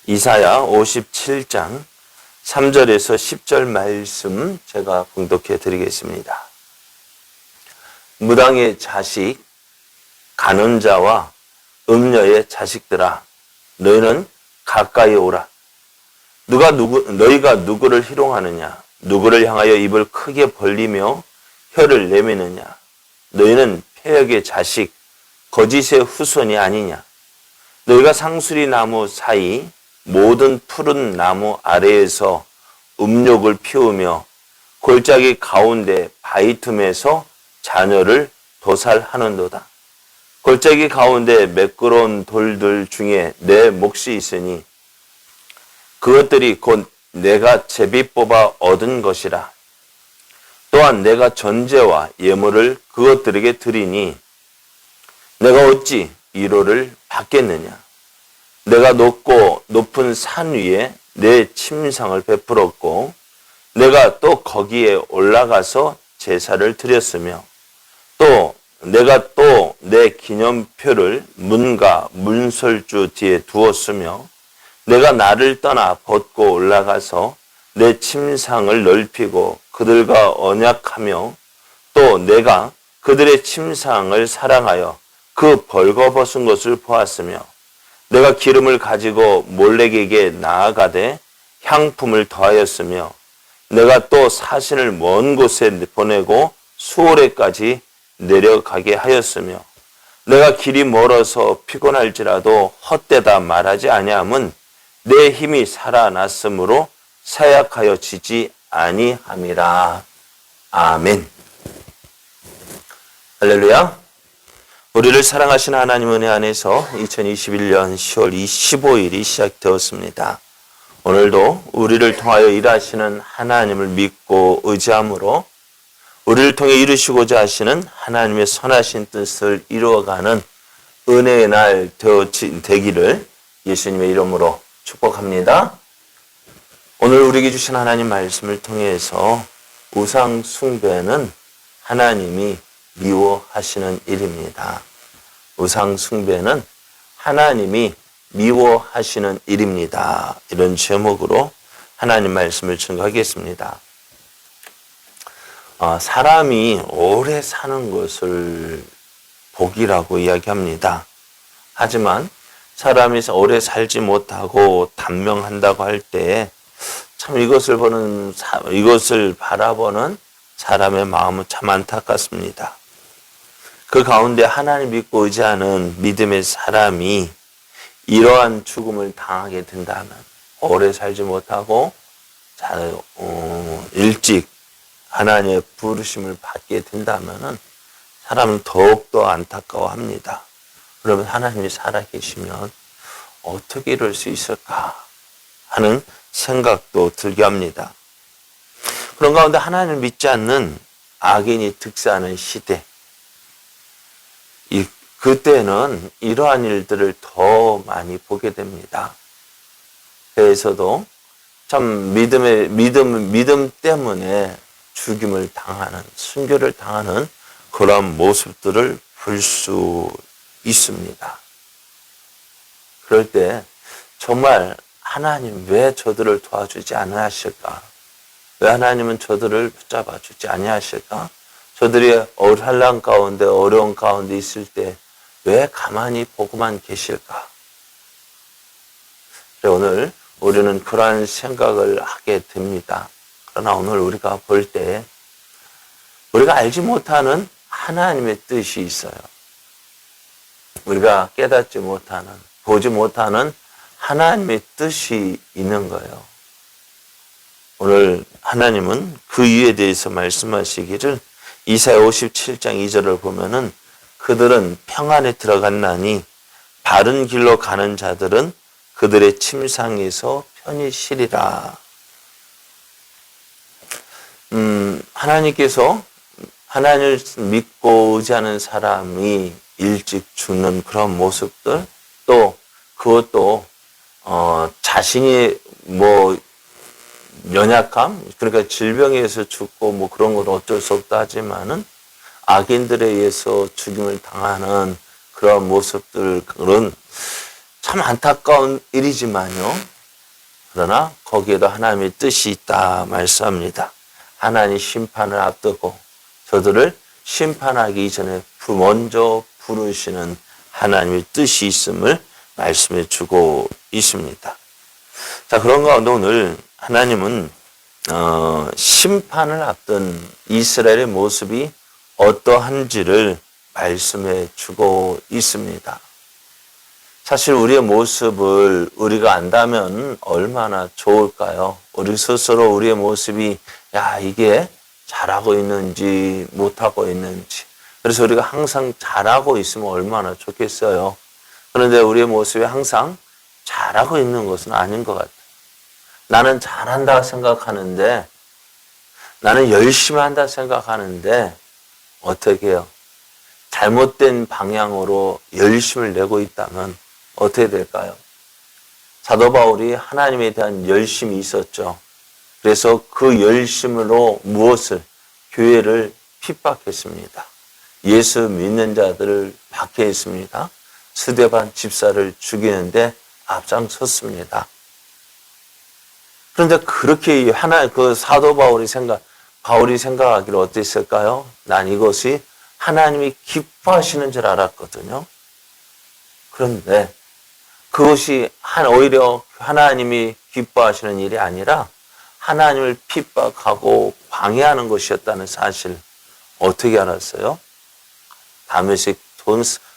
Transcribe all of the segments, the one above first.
이사야 57장 3절에서 10절 말씀 제가 봉독해 드리겠습니다. 무당의 자식, 간언자와 음녀의 자식들아, 너희는 가까이 오라. 너희가 누구를 희롱하느냐? 누구를 향하여 입을 크게 벌리며 혀를 내미느냐? 너희는 폐역의 자식, 거짓의 후손이 아니냐? 너희가 상수리 나무 사이 모든 푸른 나무 아래에서 음욕을 피우며 골짜기 가운데 바위 틈에서 자녀를 도살하는도다. 골짜기 가운데 매끄러운 돌들 중에 내 몫이 있으니 그것들이 곧 내가 제비 뽑아 얻은 것이라. 또한 내가 전제와 예물을 그것들에게 드리니 내가 어찌 위로를 받겠느냐. 내가 높고 높은 산 위에 내 침상을 베풀었고 내가 또 거기에 올라가서 제사를 드렸으며 또 내가 또 내 기념표를 문과 문설주 뒤에 두었으며 내가 나를 떠나 벗고 올라가서 내 침상을 넓히고 그들과 언약하며 또 내가 그들의 침상을 사랑하여 그 벌거벗은 것을 보았으며 내가 기름을 가지고 몰렉에게 나아가되 향품을 더하였으며 내가 또 사신을 먼 곳에 보내고 수오레까지 내려가게 하였으며 내가 길이 멀어서 피곤할지라도 헛되다 말하지 아니함은 내 힘이 살아났으므로 사약하여 지지 아니함이라. 아멘. 할렐루야. 우리를 사랑하신 하나님 은혜 안에서 2021년 10월 25일이 시작되었습니다. 오늘도 우리를 통하여 일하시는 하나님을 믿고 의지함으로 우리를 통해 이루시고자 하시는 하나님의 선하신 뜻을 이루어가는 은혜의 날 되기를 예수님의 이름으로 축복합니다. 오늘 우리에게 주신 하나님 말씀을 통해서 우상 숭배는 하나님이 미워하시는 일입니다. 우상 숭배는 하나님이 미워하시는 일입니다. 이런 제목으로 하나님 말씀을 증거하겠습니다. 사람이 오래 사는 것을 복이라고 이야기합니다. 하지만 사람이 오래 살지 못하고 단명한다고 할 때 참 이것을 바라보는 사람의 마음은 참 안타깝습니다. 그 가운데 하나님 믿고 의지하는 믿음의 사람이 이러한 죽음을 당하게 된다면, 오래 살지 못하고 일찍 하나님의 부르심을 받게 된다면 사람은 더욱더 안타까워합니다. 그러면 하나님이 살아계시면 어떻게 이럴 수 있을까 하는 생각도 들게 합니다. 그런 가운데 하나님을 믿지 않는 악인이 득세하는 시대, 그때는 이러한 일들을 더 많이 보게 됩니다. 그래서도 참 믿음 때문에 죽임을 당하는, 순교를 당하는 그런 모습들을 볼 수 있습니다. 그럴 때 정말 하나님 왜 저들을 도와주지 아니하실까? 왜 하나님은 저들을 붙잡아 주지 아니하실까? 저들이 환난 가운데, 어려운 가운데 있을 때 왜 가만히 보고만 계실까? 오늘 우리는 그러한 생각을 하게 됩니다. 그러나 오늘 우리가 볼 때 우리가 알지 못하는 하나님의 뜻이 있어요. 우리가 깨닫지 못하는, 보지 못하는 하나님의 뜻이 있는 거예요. 오늘 하나님은 그 이유에 대해서 말씀하시기를 이사야 57장 2절을 보면은 그들은 평안에 들어갔나니 바른 길로 가는 자들은 그들의 침상에서 편히 쉬리라. 하나님께서 하나님을 믿고 의지하는 사람이 일찍 죽는 그런 모습들, 또 그것도 자신이 연약함, 그러니까 질병에서 죽고 그런 건 어쩔 수 없다 하지만은 악인들에 의해서 죽임을 당하는 그런 모습들은 참 안타까운 일이지만요. 그러나 거기에도 하나님의 뜻이 있다 말씀합니다. 하나님 심판을 앞두고 저들을 심판하기 이전에 먼저 부르시는 하나님의 뜻이 있음을 말씀해 주고 있습니다. 자, 그런 가운데 오늘 하나님은 심판을 앞둔 이스라엘의 모습이 어떠한지를 말씀해 주고 있습니다. 사실 우리의 모습을 우리가 안다면 얼마나 좋을까요? 우리 스스로 우리의 모습이 이게 잘하고 있는지 못하고 있는지, 그래서 우리가 항상 잘하고 있으면 얼마나 좋겠어요. 그런데 우리의 모습이 항상 잘하고 있는 것은 아닌 것 같아요. 나는 잘한다 생각하는데, 나는 열심히 한다 생각하는데 어떻게 해요? 잘못된 방향으로 열심을 내고 있다면 어떻게 될까요? 사도 바울이 하나님에 대한 열심이 있었죠. 그래서 그 열심으로 무엇을? 교회를 핍박했습니다. 예수 믿는 자들을 박해했습니다. 스데반 집사를 죽이는데 앞장섰습니다. 그런데 그렇게 그 사도 바울이 생각하기를 어땠을까요? 난 이것이 하나님이 기뻐하시는 줄 알았거든요. 그런데 그것이 오히려 하나님이 기뻐하시는 일이 아니라 하나님을 핍박하고 방해하는 것이었다는 사실 어떻게 알았어요? 다메섹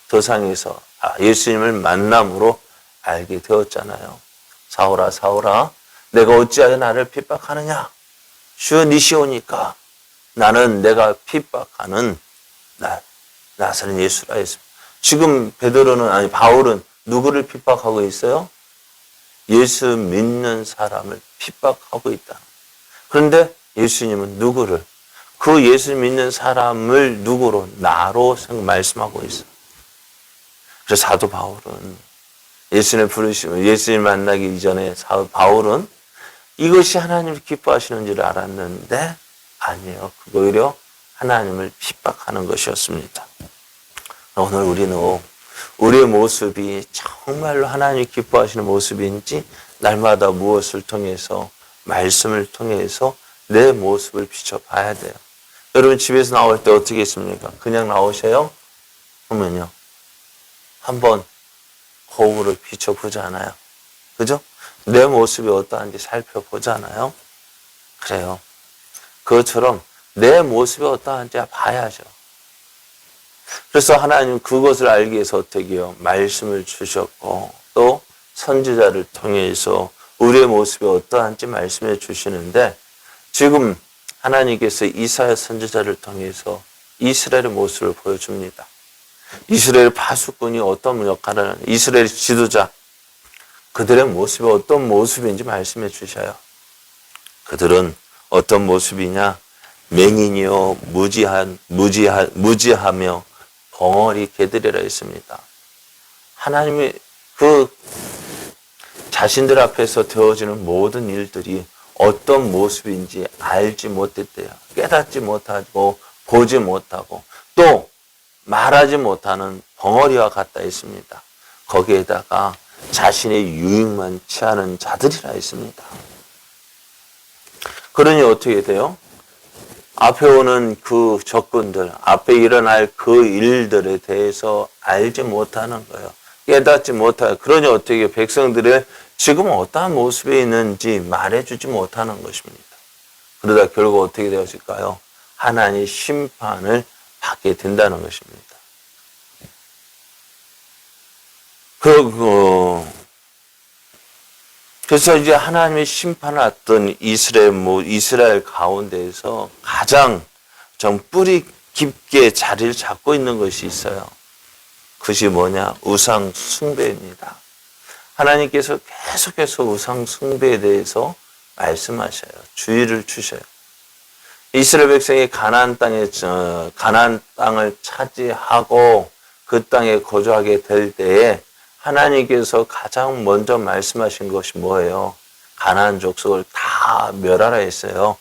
도상에서 예수님을 만남으로 알게 되었잖아요. 사울아 사울아 내가 어찌하여 나를 핍박하느냐? 주여 니시오니까 나는 내가 핍박하는 나사렛 예수라 했습니다. 지금 바울은 누구를 핍박하고 있어요? 예수 믿는 사람을 핍박하고 있다. 그런데 예수님은 누구를? 그 예수 믿는 사람을 누구로? 나로 말씀하고 있어요. 그래서 사도 바울은 예수님 만나기 이전에 바울은 이것이 하나님을 기뻐하시는 줄 알았는데 아니에요. 그거 오히려 하나님을 핍박하는 것이었습니다. 오늘 우리는 우리의 모습이 정말로 하나님이 기뻐하시는 모습인지 날마다 무엇을 통해서 말씀을 통해서 내 모습을 비춰봐야 돼요. 여러분 집에서 나올 때 어떻게 했습니까? 그냥 나오셔요? 그러면요. 한번 거울을 비춰보잖아요. 그죠? 내 모습이 어떠한지 살펴보잖아요. 그래요. 그것처럼 내 모습이 어떠한지 봐야죠. 그래서 하나님 그것을 알기 위해서 어떻게 해요? 말씀을 주셨고 또 선지자를 통해서 우리의 모습이 어떠한지 말씀해 주시는데 지금 하나님께서 이사야 선지자를 통해서 이스라엘의 모습을 보여줍니다. 이스라엘 파수꾼이 어떤 역할을 하는 이스라엘 지도자 그들의 모습이 어떤 모습인지 말씀해 주셔요. 그들은 어떤 모습이냐? 맹인이요 무지하며 벙어리 개들이라 했습니다. 하나님이 그 자신들 앞에서 되어지는 모든 일들이 어떤 모습인지 알지 못했대요. 깨닫지 못하고 보지 못하고 또 말하지 못하는 벙어리와 같다 했습니다. 거기에다가 자신의 유익만 취하는 자들이라 했습니다. 그러니 어떻게 돼요? 앞에 오는 그 적군들, 앞에 일어날 그 일들에 대해서 알지 못하는 거예요. 깨닫지 못해요. 그러니 어떻게 백성들의 지금 어떠한 모습에 있는지 말해주지 못하는 것입니다. 그러다 결국 어떻게 되었을까요? 하나님의 심판을 받게 된다는 것입니다. 그래서 이제 하나님의 심판을 받던 이스라엘 가운데에서 가장 좀 뿌리 깊게 자리를 잡고 있는 것이 있어요. 그것이 뭐냐? 우상 숭배입니다. 하나님께서 계속해서 우상 숭배에 대해서 말씀하셔요. 주의를 주셔요. 이스라엘 백성이 가나안 땅을 차지하고 그 땅에 거주하게 될 때에 하나님께서 가장 먼저 말씀하신 것이 뭐예요? 가나안 족속을 다 멸하라 했어요.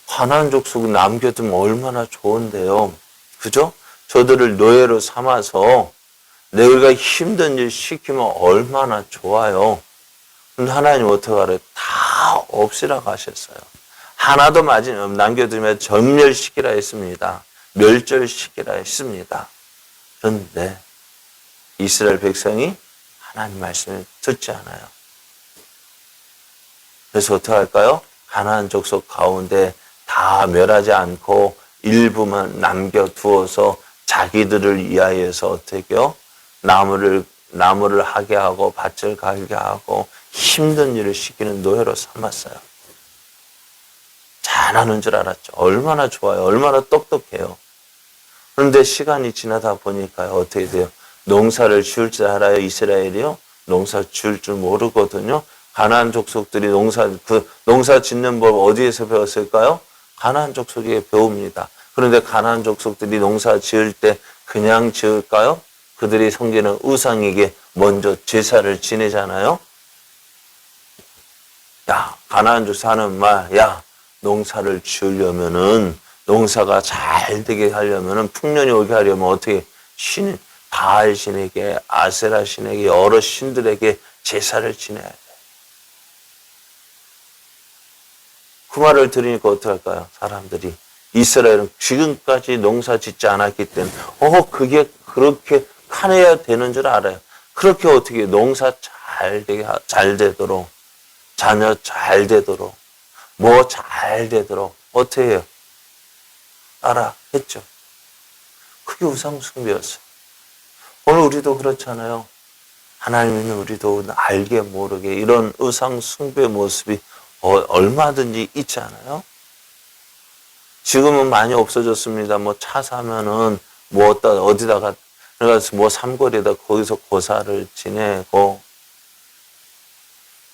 가나안 족속을 남겨두면 얼마나 좋은데요. 그죠? 저들을 노예로 삼아서 내가 힘든 일 시키면 얼마나 좋아요. 근데 하나님 어떻게 하래요? 다 없애라고 하셨어요. 하나도 남겨두면 전멸시키라 했습니다. 멸절시키라 했습니다. 그런데 이스라엘 백성이 하나님 말씀을 듣지 않아요. 그래서 어떻게 할까요? 가나안 족속 가운데 다 멸하지 않고 일부만 남겨두어서 자기들을 위하여서 어떻게요? 나무를 하게 하고 밭을 갈게 하고 힘든 일을 시키는 노예로 삼았어요. 잘하는 줄 알았죠. 얼마나 좋아요. 얼마나 똑똑해요. 그런데 시간이 지나다 보니까 어떻게 돼요? 농사를 지을 줄 알아요, 이스라엘이요? 농사 지을 줄 모르거든요. 가나안 족속들이 농사 짓는 법 어디에서 배웠을까요? 가나안 족속에게 배웁니다. 그런데 가나안 족속들이 농사 지을 때 그냥 지을까요? 그들이 섬기는 우상에게 먼저 제사를 지내잖아요. 야, 가나안 족속 하는 말, 야, 농사를 지으려면은, 농사가 잘 되게 하려면은, 풍년이 오게 하려면 어떻게 바알 신에게, 아세라 신에게, 여러 신들에게 제사를 지내야 돼. 그 말을 들으니까 어떡할까요? 사람들이. 이스라엘은 지금까지 농사 짓지 않았기 때문에, 그게 그렇게 카내야 되는 줄 알아요. 그렇게 어떻게 농사 잘 되도록, 자녀 잘 되도록, 뭐 잘 되도록, 어떻게 해요? 따라 했죠. 그게 우상숭배였어요. 오늘 우리도 그렇잖아요. 하나님은 우리도 알게 모르게 이런 우상숭배 모습이 얼마든지 있지 않아요? 지금은 많이 없어졌습니다. 뭐 차 사면은 어디다가 그래서 뭐 삼거리에다 거기서 고사를 지내고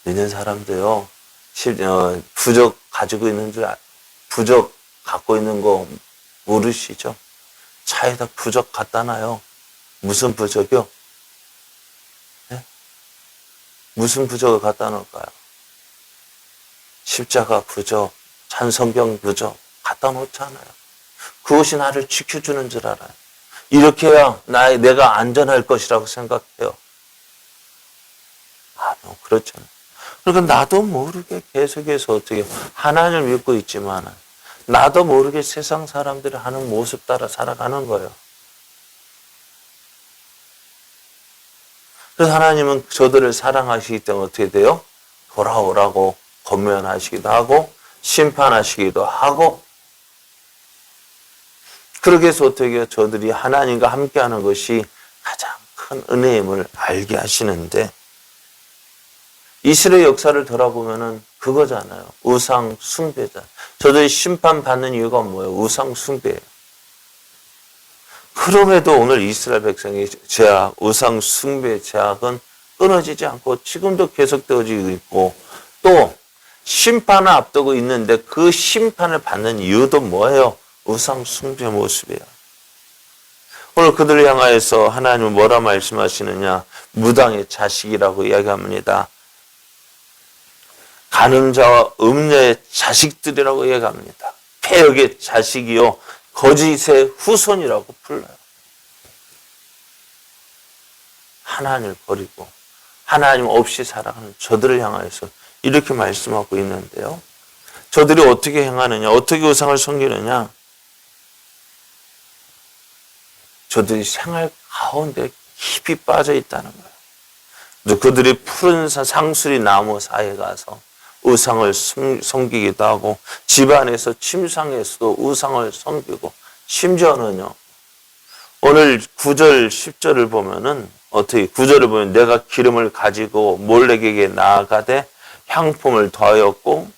있는 사람도요. 부적 갖고 있는 거 모르시죠? 차에다 부적 갖다 놔요. 무슨 부적이요? 네? 무슨 부적을 갖다 놓을까요? 십자가 부적, 찬성경 부적 갖다 놓잖아요. 그것이 나를 지켜주는 줄 알아요. 이렇게 해야 내가 안전할 것이라고 생각해요. 그렇잖아요. 그러니까 나도 모르게 계속해서 어떻게 하나님을 믿고 있지만 나도 모르게 세상 사람들이 하는 모습 따라 살아가는 거예요. 그래서 하나님은 저들을 사랑하시기 때문에 어떻게 돼요? 돌아오라고 권면하시기도 하고 심판하시기도 하고 그렇게 해서 어떻게 해요? 저들이 하나님과 함께하는 것이 가장 큰 은혜임을 알게 하시는데 이스라엘 역사를 돌아보면은 그거잖아요. 우상 숭배자. 저들이 심판받는 이유가 뭐예요? 우상 숭배예요. 그럼에도 오늘 이스라엘 백성의 죄악, 우상 숭배의 죄악은 끊어지지 않고 지금도 계속되어지고 있고 또 심판을 앞두고 있는데 그 심판을 받는 이유도 뭐예요? 우상 숭배 모습이에요. 오늘 그들을 향하여서 하나님은 뭐라 말씀하시느냐? 무당의 자식이라고 이야기합니다. 간음자와 음녀의 자식들이라고 이야기합니다. 폐역의 자식이요. 거짓의 후손이라고 불러요. 하나님을 버리고 하나님 없이 살아가는 저들을 향하여서 이렇게 말씀하고 있는데요. 저들이 어떻게 행하느냐, 어떻게 우상을 섬기느냐. 저들이 생활 가운데 깊이 빠져 있다는 거예요. 그들이 푸른 상수리 나무 사이에 가서 우상을 섬기기도 하고 집안에서 침상에서도 우상을 섬기고 심지어는요. 오늘 9절 10절을 보면은 어떻게 9절을 보면 내가 기름을 가지고 몰렉에게 나아가되 향품을 더하였고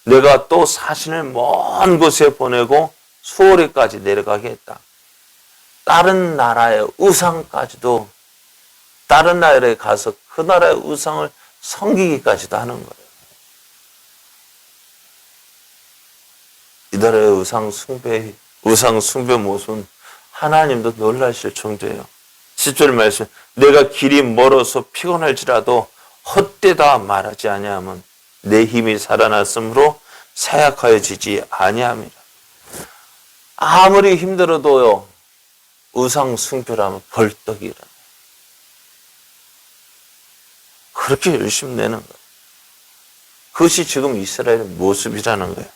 내가 또 사신을 먼 곳에 보내고 수오리까지 내려가게 했다. 다른 나라의 우상까지도 다른 나라에 가서 그 나라의 우상을 섬기기까지도 하는 거예요. 이 나라의 우상 숭배 모습은 하나님도 놀라실 정도예요. 10절 말씀, 내가 길이 멀어서 피곤할지라도 헛되다 말하지 아니하면 내 힘이 살아났으므로 사약하여지지 아니함이라. 아무리 힘들어도요, 우상 숭배하면 벌떡 일어나. 그렇게 열심히 내는 거예요. 그것이 지금 이스라엘의 모습이라는 거예요.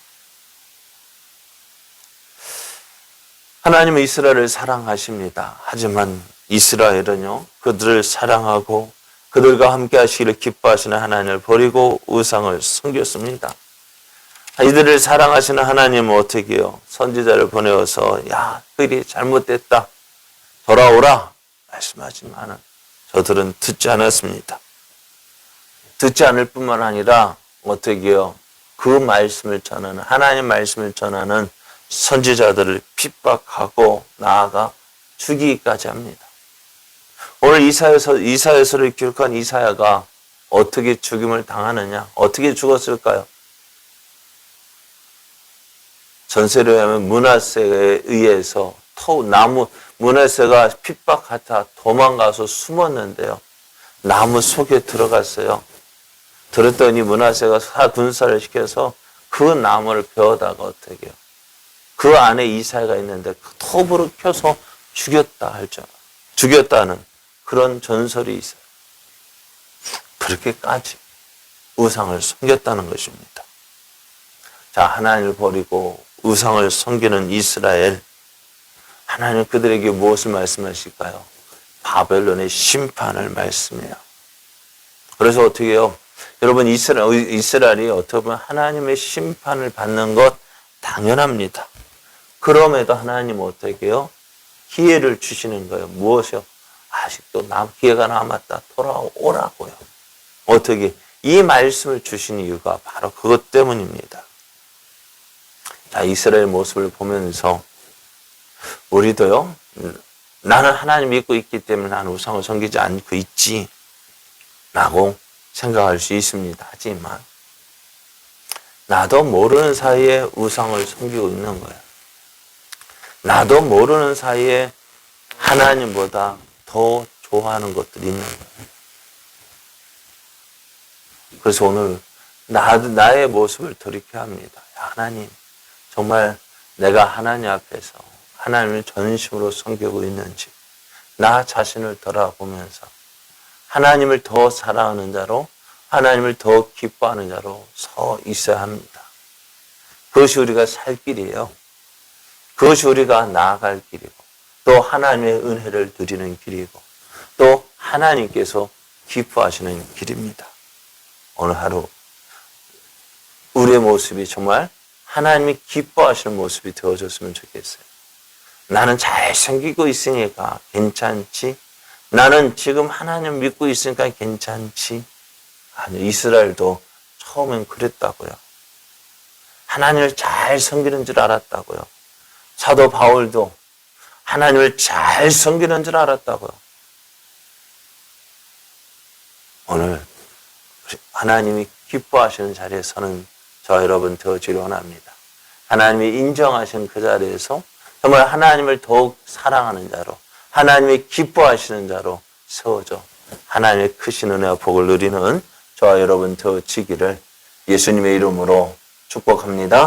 하나님은 이스라엘을 사랑하십니다. 하지만 이스라엘은요, 그들을 사랑하고 그들과 함께 하시기를 기뻐하시는 하나님을 버리고 우상을 섬겼습니다. 이들을 사랑하시는 하나님은 어떻게 해요? 선지자를 보내어서 야, 그들이 잘못됐다. 돌아오라. 말씀하지만 저들은 듣지 않았습니다. 듣지 않을 뿐만 아니라 어떻게 해요? 그 말씀을 전하는, 하나님 말씀을 전하는 선지자들을 핍박하고 나아가 죽이기까지 합니다. 오늘 이사야서를 기록한 이사야가 어떻게 죽임을 당하느냐? 어떻게 죽었을까요? 전세로 하면 므낫세에 의해서 므낫세가 핍박하다 도망가서 숨었는데요. 나무 속에 들어갔어요. 들었더니 므낫세가 군사를 시켜서 그 나무를 베어다가 어떻게 해요? 그 안에 이사야가 있는데 그 톱으로 켜서 죽였다는 그런 전설이 있어요. 그렇게까지 우상을 섬겼다는 것입니다. 자, 하나님을 버리고 우상을 섬기는 이스라엘, 하나님 그들에게 무엇을 말씀하실까요? 바벨론의 심판을 말씀해요. 그래서 어떻게 해요? 여러분, 이스라엘이 어떻게 보면 하나님의 심판을 받는 것 당연합니다. 그럼에도 하나님은 어떻게 해요? 기회를 주시는 거예요. 무엇이요? 아직도 기회가 남았다. 돌아오라고요. 어떻게? 이 말씀을 주신 이유가 바로 그것 때문입니다. 자, 이스라엘 모습을 보면서 우리도요, 나는 하나님 믿고 있기 때문에 나는 우상을 섬기지 않고 있지 라고 생각할 수 있습니다. 하지만 나도 모르는 사이에 우상을 섬기고 있는 거예요. 나도 모르는 사이에 하나님보다 더 좋아하는 것들이 있는 거예요. 그래서 오늘 나의 모습을 돌이켜야 합니다. 하나님, 정말 내가 하나님 앞에서 하나님을 전심으로 섬기고 있는지 나 자신을 돌아보면서 하나님을 더 사랑하는 자로, 하나님을 더 기뻐하는 자로 서 있어야 합니다. 그것이 우리가 살 길이에요. 그것이 우리가 나아갈 길이고, 또 하나님의 은혜를 누리는 길이고, 또 하나님께서 기뻐하시는 길입니다. 오늘 하루 우리의 모습이 정말 하나님이 기뻐하시는 모습이 되어줬으면 좋겠어요. 나는 잘 섬기고 있으니까 괜찮지? 나는 지금 하나님 믿고 있으니까 괜찮지? 아니, 이스라엘도 처음엔 그랬다고요. 하나님을 잘 섬기는 줄 알았다고요. 사도 바울도 하나님을 잘 섬기는 줄 알았다고요. 오늘 하나님이 기뻐하시는 자리에 서는 저와 여러분 되어지길 원합니다. 하나님이 인정하신 그 자리에서 정말 하나님을 더욱 사랑하는 자로, 하나님이 기뻐하시는 자로 세워져 하나님의 크신 은혜와 복을 누리는 저와 여러분 되어지기를 예수님의 이름으로 축복합니다.